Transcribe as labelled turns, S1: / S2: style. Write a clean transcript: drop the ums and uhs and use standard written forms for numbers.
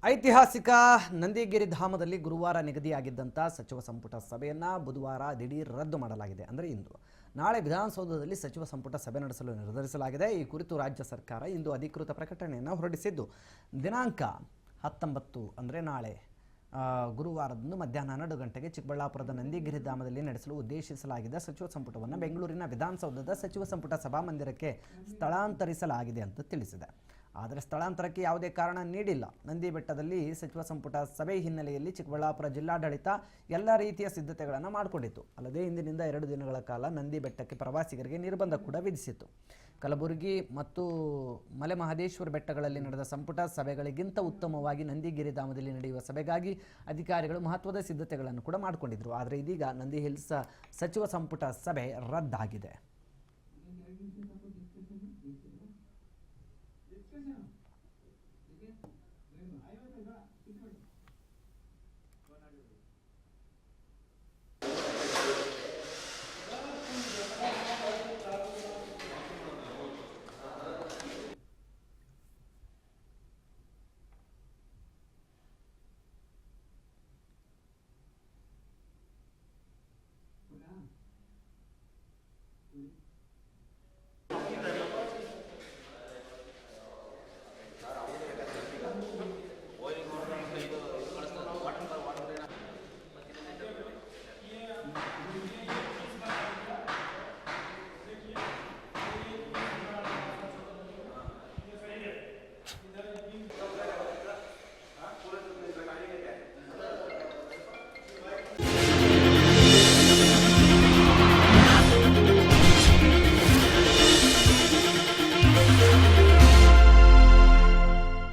S1: ಐತಿಹಾಸಿಕ ನಂದಿಗಿರಿ ಧಾಮದಲ್ಲಿ ಗುರುವಾರ ನಿಗದಿಯಾಗಿದ್ದಂಥ ಸಚಿವ ಸಂಪುಟ ಸಭೆಯನ್ನು ಬುಧವಾರ ದಿಢೀರ್ ರದ್ದು ಮಾಡಲಾಗಿದೆ. ಅಂದರೆ ಇಂದು ನಾಳೆ ವಿಧಾನಸೌಧದಲ್ಲಿ ಸಚಿವ ಸಂಪುಟ ಸಭೆ ನಡೆಸಲು ನಿರ್ಧರಿಸಲಾಗಿದೆ. ಈ ಕುರಿತು ರಾಜ್ಯ ಸರ್ಕಾರ ಇಂದು ಅಧಿಕೃತ ಪ್ರಕಟಣೆಯನ್ನು ಹೊರಡಿಸಿದ್ದು, ದಿನಾಂಕ 19 ಅಂದರೆ ನಾಳೆ ಗುರುವಾರದಂದು ಮಧ್ಯಾಹ್ನ 12 ಗಂಟೆಗೆ ಚಿಕ್ಕಬಳ್ಳಾಪುರದ ನಂದಿಗಿರಿ ಧಾಮದಲ್ಲಿ ನಡೆಸಲು ಉದ್ದೇಶಿಸಲಾಗಿದ್ದ ಸಚಿವ ಸಂಪುಟವನ್ನು ಬೆಂಗಳೂರಿನ ವಿಧಾನಸೌಧದ ಸಚಿವ ಸಂಪುಟ ಸಭಾಮಂದಿರಕ್ಕೆ ಸ್ಥಳಾಂತರಿಸಲಾಗಿದೆ ಅಂತ ತಿಳಿಸಿದೆ. ಆದರೆ ಸ್ಥಳಾಂತರಕ್ಕೆ ಯಾವುದೇ ಕಾರಣ ನೀಡಿಲ್ಲ. ನಂದಿ ಬೆಟ್ಟದಲ್ಲಿ ಸಚಿವ ಸಂಪುಟ ಸಭೆ ಹಿನ್ನೆಲೆಯಲ್ಲಿ ಚಿಕ್ಕಬಳ್ಳಾಪುರ ಜಿಲ್ಲಾಡಳಿತ ಎಲ್ಲ ರೀತಿಯ ಸಿದ್ಧತೆಗಳನ್ನು ಮಾಡಿಕೊಂಡಿತ್ತು. ಅಲ್ಲದೆ ಇಂದಿನಿಂದ 2 ದಿನಗಳ ಕಾಲ ನಂದಿ ಬೆಟ್ಟಕ್ಕೆ ಪ್ರವಾಸಿಗರಿಗೆ ನಿರ್ಬಂಧ ಕೂಡ ವಿಧಿಸಿತ್ತು. ಕಲಬುರಗಿ ಮತ್ತು ಮಲೆಮಹದೇಶ್ವರ ಬೆಟ್ಟಗಳಲ್ಲಿ ನಡೆದ ಸಂಪುಟ ಸಭೆಗಳಿಗಿಂತ ಉತ್ತಮವಾಗಿ ನಂದಿಗಿರಿ ಧಾಮದಲ್ಲಿ ನಡೆಯುವ ಸಭೆಗಾಗಿ ಅಧಿಕಾರಿಗಳು ಮಹತ್ವದ ಸಿದ್ಧತೆಗಳನ್ನು ಕೂಡ ಮಾಡಿಕೊಂಡಿದ್ರು. ಆದರೆ ಇದೀಗ ನಂದಿ ಹಿಲ್ಸ್ ಸಚಿವ ಸಂಪುಟ ಸಭೆ ರದ್ದಾಗಿದೆ.